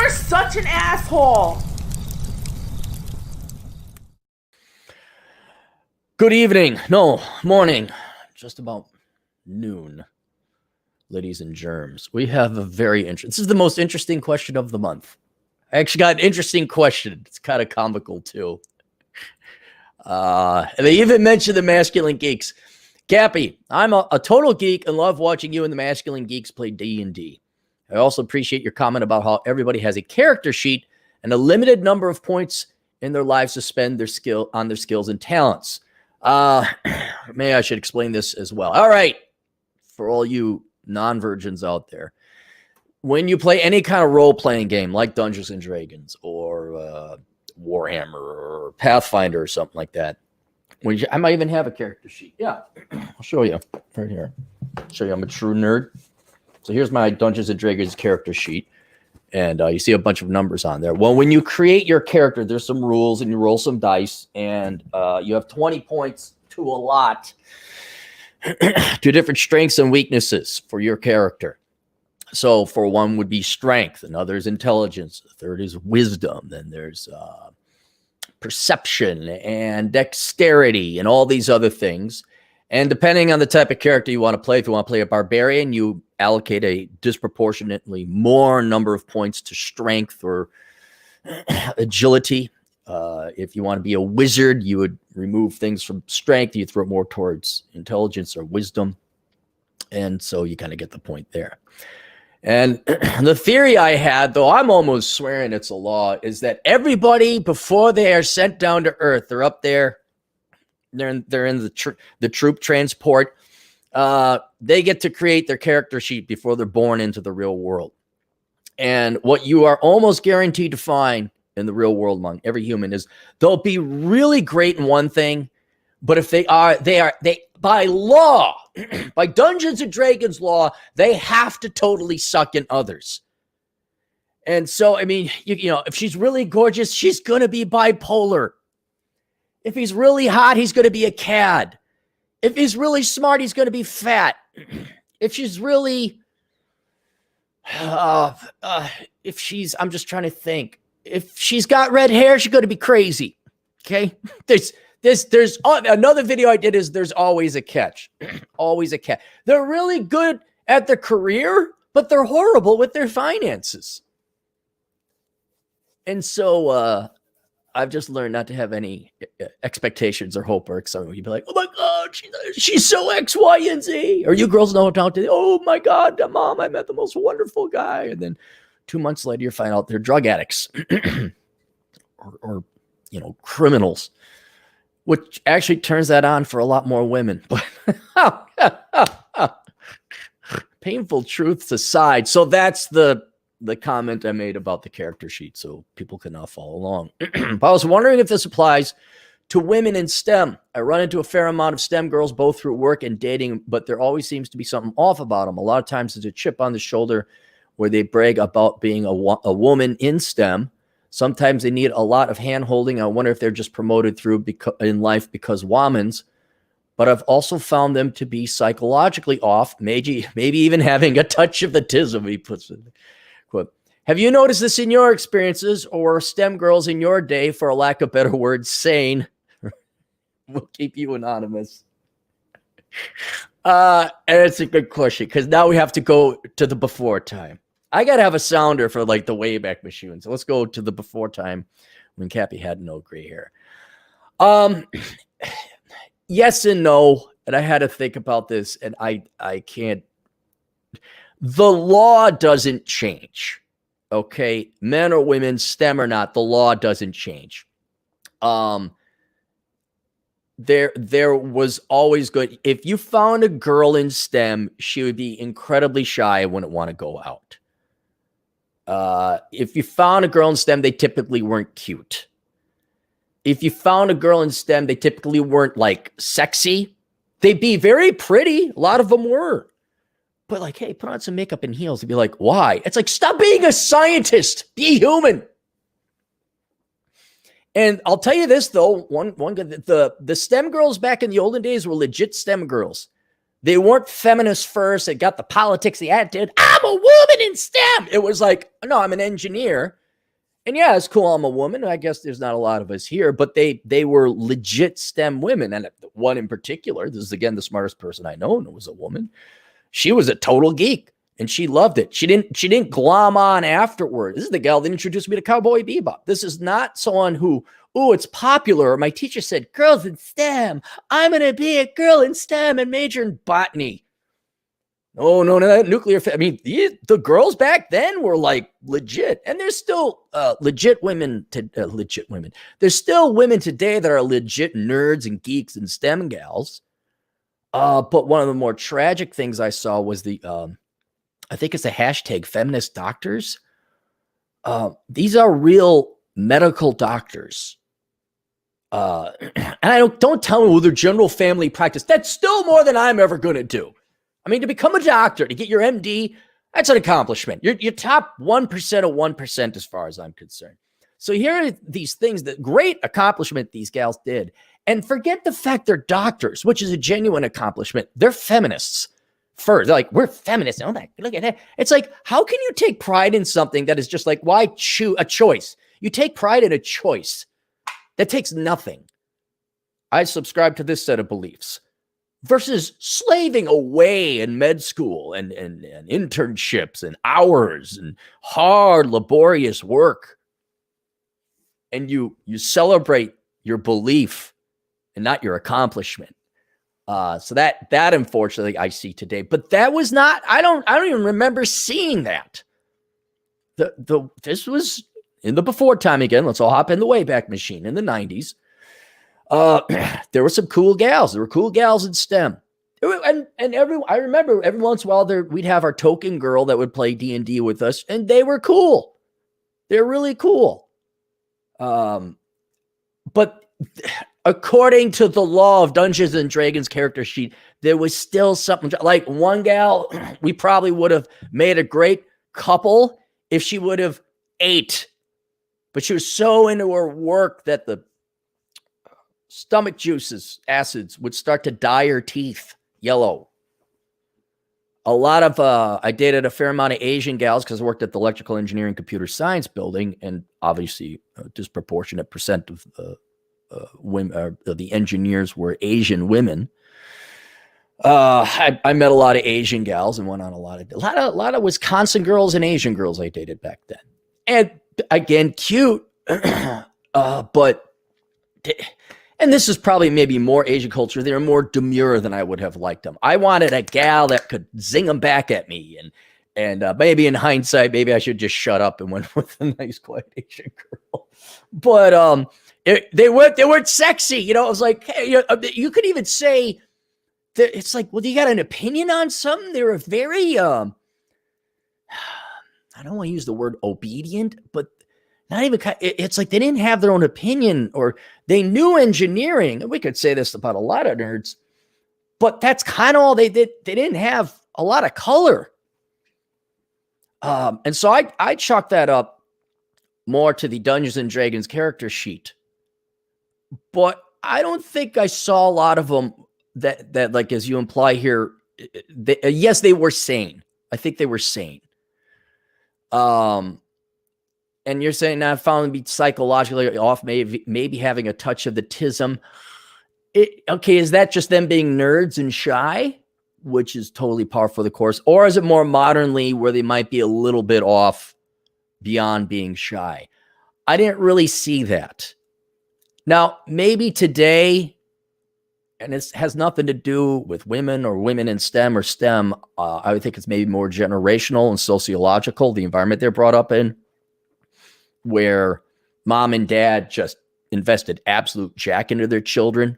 You're such an asshole. Good evening. No, morning. Just about noon, ladies and germs. We have a very interesting. This is the most interesting question of the month. I actually got an interesting question. It's kind of comical too. And they even mentioned the Masculine Geeks. Cappy, I'm a total geek and love watching you and the Masculine Geeks play D&D. I also appreciate your comment about how everybody has a character sheet and a limited number of points in their lives to spend their skills and talents. Maybe I should explain this as well. All right, for all you non-virgins out there, when you play any kind of role-playing game like Dungeons and Dragons or Warhammer or Pathfinder or something like that, I might even have a character sheet. Yeah, I'll show you right here. Show you I'm a true nerd. So here's my Dungeons and Dragons character sheet. And you see a bunch of numbers on there. Well, when you create your character, there's some rules and you roll some dice. And you have 20 points to allot to different strengths and weaknesses for your character. So for one would be strength. Another is intelligence. The third is wisdom. Then there's perception and dexterity and all these other things. And depending on the type of character you want to play, if you want to play a barbarian, you allocate a disproportionately more number of points to strength or agility. If you want to be a wizard, you would remove things from strength. You throw it more towards intelligence or wisdom. And so you kind of get the point there. And the theory I had, though I'm almost swearing it's a law, is that everybody, before they are sent down to Earth, they're up there, they're in the troop transport. They get to create their character sheet before they're born into the real world. And what you are almost guaranteed to find in the real world among every human is they'll be really great in one thing, but if they by law, by Dungeons and Dragons law, they have to totally suck in others. And so, I mean, you know, if she's really gorgeous, she's going to be bipolar. If he's really hot, he's going to be a cad. If he's really smart, he's going to be fat. If she's really, I'm just trying to think. If she's got red hair, she's going to be crazy. Okay. There's another video I did is there's always a catch. Always a catch. They're really good at their career, but they're horrible with their finances. And so, I've just learned not to have any expectations or hope or excitement. You'd be like, oh my God, she's so X, Y, and Z. Or you girls know how to talk to, oh my God, Mom, I met the most wonderful guy. And then 2 months later, you find out they're drug addicts or criminals, which actually turns that on for a lot more women. But painful truths aside. So that's the comment I made about the character sheet, so people can now follow along. But I was wondering if this applies to women in STEM. I run into a fair amount of STEM girls, both through work and dating, but there always seems to be something off about them. A lot of times there's a chip on the shoulder where they brag about being a woman in STEM. Sometimes they need a lot of hand-holding. I wonder if they're just promoted through in life because womans. But I've also found them to be psychologically off, maybe even having a touch of autism, he puts it. Quote, have you noticed this in your experiences, or STEM girls in your day, for a lack of better words, sane? We'll keep you anonymous. And it's a good question, because now we have to go to the before time. I got to have a sounder for like the Wayback Machine. So let's go to the before time when Cappy had no gray hair. Yes and no. And I had to think about this, and I can't. The law doesn't change, okay? Men or women, STEM or not, the law doesn't change. There was always good. If you found a girl in STEM, she would be incredibly shy and wouldn't want to go out. If you found a girl in STEM, they typically weren't cute. If you found a girl in STEM, they typically weren't like sexy. They'd be very pretty. A lot of them were. But like, hey, put on some makeup and heels. They'd be like, why? It's like, stop being a scientist. Be human. And I'll tell you this, though. One good, the STEM girls back in the olden days were legit STEM girls. They weren't feminists first. They got the politics, the attitude. I'm a woman in STEM. It was like, no, I'm an engineer. And yeah, it's cool. I'm a woman. I guess there's not a lot of us here, but they were legit STEM women. And one in particular, this is again the smartest person I know, and it was a woman. She was a total geek and she loved it. She didn't glom on afterward. This is the gal that introduced me to Cowboy Bebop. This is not someone who, oh, it's popular. My teacher said, girls in STEM. I'm going to be a girl in STEM and major in botany. Oh, no, nuclear. I mean, the girls back then were like legit. And there's still legit women. There's still women today that are legit nerds and geeks and STEM gals. But one of the more tragic things I saw was I think it's the hashtag feminist doctors. These are real medical doctors. And don't tell me, well, they're general family practice. That's still more than I'm ever going to do. I mean, to become a doctor, to get your MD, that's an accomplishment. You're top 1% of 1% as far as I'm concerned. So here are these things, that great accomplishment these gals did. And forget the fact they're doctors, which is a genuine accomplishment. They're feminists first. They're like, we're feminists. Oh, look at that. It's like, how can you take pride in something that is just like, why choose a choice? You take pride in a choice. That takes nothing. I subscribe to this set of beliefs versus slaving away in med school and internships and hours and hard, laborious work. And you celebrate your belief and not your accomplishment. So that unfortunately I see today, but that was not, I don't even remember seeing that. This was in the before time again. Let's all hop in the Wayback Machine in the 90s. There were some cool gals. There were cool gals in STEM. I remember every once in a while we'd have our token girl that would play D&D with us, and they were cool. They're really cool. But according to the law of Dungeons and Dragons character sheet, there was still something like one gal, we probably would have made a great couple if she would have ate. But she was so into her work that the stomach juices, acids, would start to dye her teeth yellow. A lot of, I dated a fair amount of Asian gals because I worked at the electrical engineering computer science building, and obviously a disproportionate percent of women, the engineers were Asian women. I met a lot of Asian gals and went on a lot of Wisconsin girls and Asian girls I dated back then. And again, cute, but, and this is probably maybe more Asian culture. They're more demure than I would have liked them. I wanted a gal that could zing them back at me. And maybe in hindsight, maybe I should just shut up and went with a nice, quiet Asian girl. But they weren't sexy. You know, it was like, hey, you could even say that it's like, well, you got an opinion on something? They were very, I don't want to use the word obedient, but not even, it's like they didn't have their own opinion, or they knew engineering. And we could say this about a lot of nerds, but that's kind of all they did. They didn't have a lot of color. And so I chalk that up more to the Dungeons and Dragons character sheet. But I don't think I saw a lot of them that like, as you imply here, yes, they were sane. I think they were sane. And you're saying I found them to be psychologically off, maybe having a touch of the tism. Okay, is that just them being nerds and shy, which is totally par for the course? Or is it more modernly where they might be a little bit off beyond being shy? I didn't really see that. Now, maybe today, and it has nothing to do with women or women in STEM or STEM, I would think it's maybe more generational and sociological, the environment they're brought up in, where mom and dad just invested absolute jack into their children,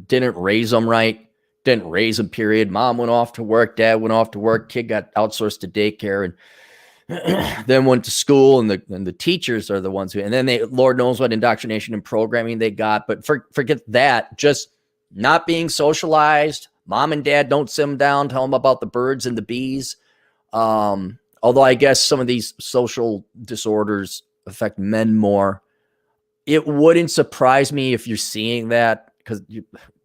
didn't raise them right, didn't raise them, period. Mom went off to work, dad went off to work, kid got outsourced to daycare, and then went to school, and the teachers are the ones who, and then they, Lord knows what indoctrination and programming they got, but forget that, just not being socialized. Mom and dad don't sit them down, tell them about the birds and the bees. Although I guess some of these social disorders affect men more. It wouldn't surprise me if you're seeing that because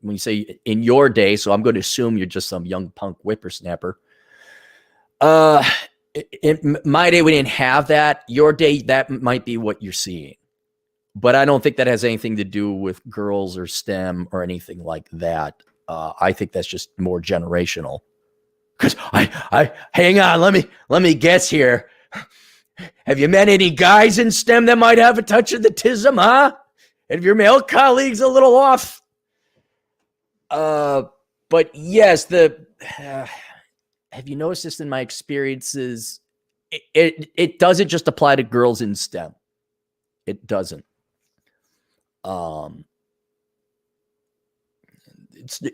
when you say in your day, so I'm going to assume you're just some young punk whippersnapper. In my day, we didn't have that. Your day, that might be what you're seeing. But I don't think that has anything to do with girls or STEM or anything like that. I think that's just more generational. Because I hang on, let me guess here. Have you met any guys in STEM that might have a touch of the tism, huh? And if your male colleagues a little off. But yes, have you noticed this in my experiences? It doesn't just apply to girls in STEM. It doesn't.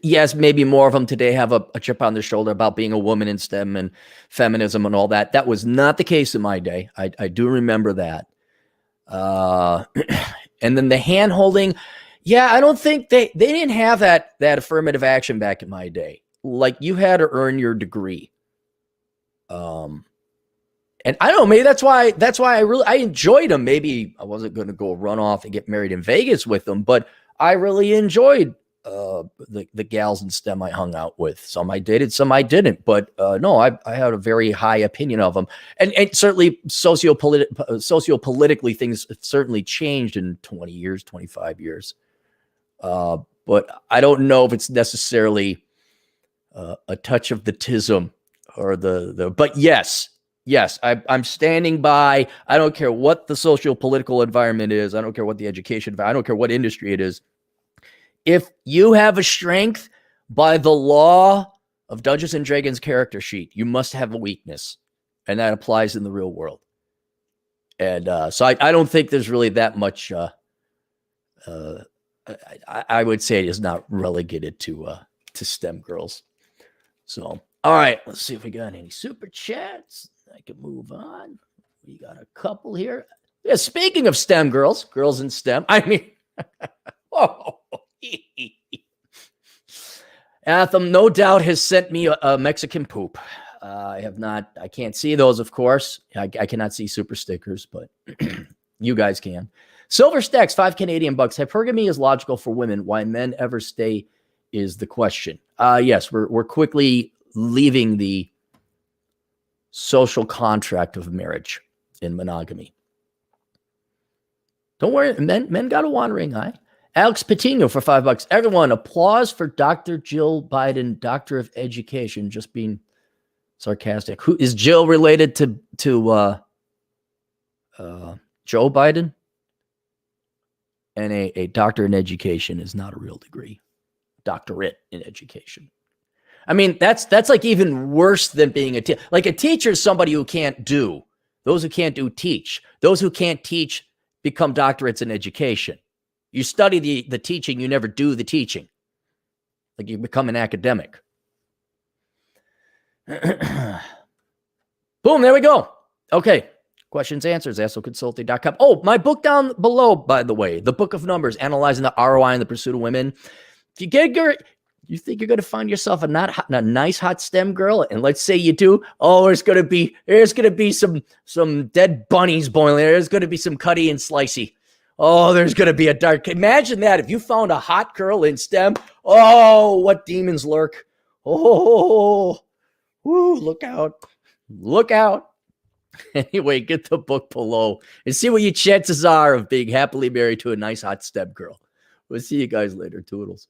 Yes, maybe more of them today have a chip on their shoulder about being a woman in STEM and feminism and all that. That was not the case in my day. I do remember that. And then the hand holding. Yeah, I don't think they didn't have that affirmative action back in my day. Like you had to earn your degree. And I don't know, maybe that's why I enjoyed them. Maybe I wasn't going to go run off and get married in Vegas with them, but I really enjoyed the gals in STEM I hung out with. Some I dated, some I didn't, but no, I had a very high opinion of them. And certainly sociopolitically things have certainly changed in 20 years, 25 years. But I don't know if it's necessarily a touch of the tism or but yes, I'm standing by. I don't care what the social political environment is. I don't care what the education, I don't care what industry it is. If you have a strength by the law of Dungeons and Dragons character sheet, you must have a weakness. And that applies in the real world. And so I don't think there's really that much, I would say it is not relegated to STEM girls. So, all right, let's see if we got any super chats. I can move on. We got a couple here. Yeah, speaking of STEM girls in STEM, I mean, oh, Atham no doubt has sent me a Mexican poop. I have not. I can't see those, of course. I cannot see super stickers, but you guys can. Silver Stacks, 5 Canadian bucks. Hypergamy is logical for women. Why men ever stay is the question. Yes, we're quickly leaving the social contract of marriage in monogamy. Don't worry, men got a wandering eye. Alex Patino for $5. Everyone, applause for Dr. Jill Biden, Doctor of Education. Just being sarcastic. Who is Jill related to Joe Biden? And a doctor in education is not a real degree. Doctorate in education. I mean, that's like even worse than being a teacher. Like a teacher is somebody who can't do. Those who can't do teach. Those who can't teach become doctorates in education. You study the teaching, you never do the teaching. Like you become an academic. Boom, there we go. Okay. Questions, answers, AstroConsulting.com. Oh, my book down below, by the way, the Book of Numbers, Analyzing the ROI in the Pursuit of Women. If you think you're going to find yourself a nice hot STEM girl, and let's say you do, oh, there's going to be some dead bunnies boiling. There's going to be some Cuddy and Slicey. Oh, there's going to be a dark. Imagine that if you found a hot girl in STEM. Oh, what demons lurk. Oh, woo, look out. Look out. Anyway, get the book below and see what your chances are of being happily married to a nice hot STEM girl. We'll see you guys later. Toodles.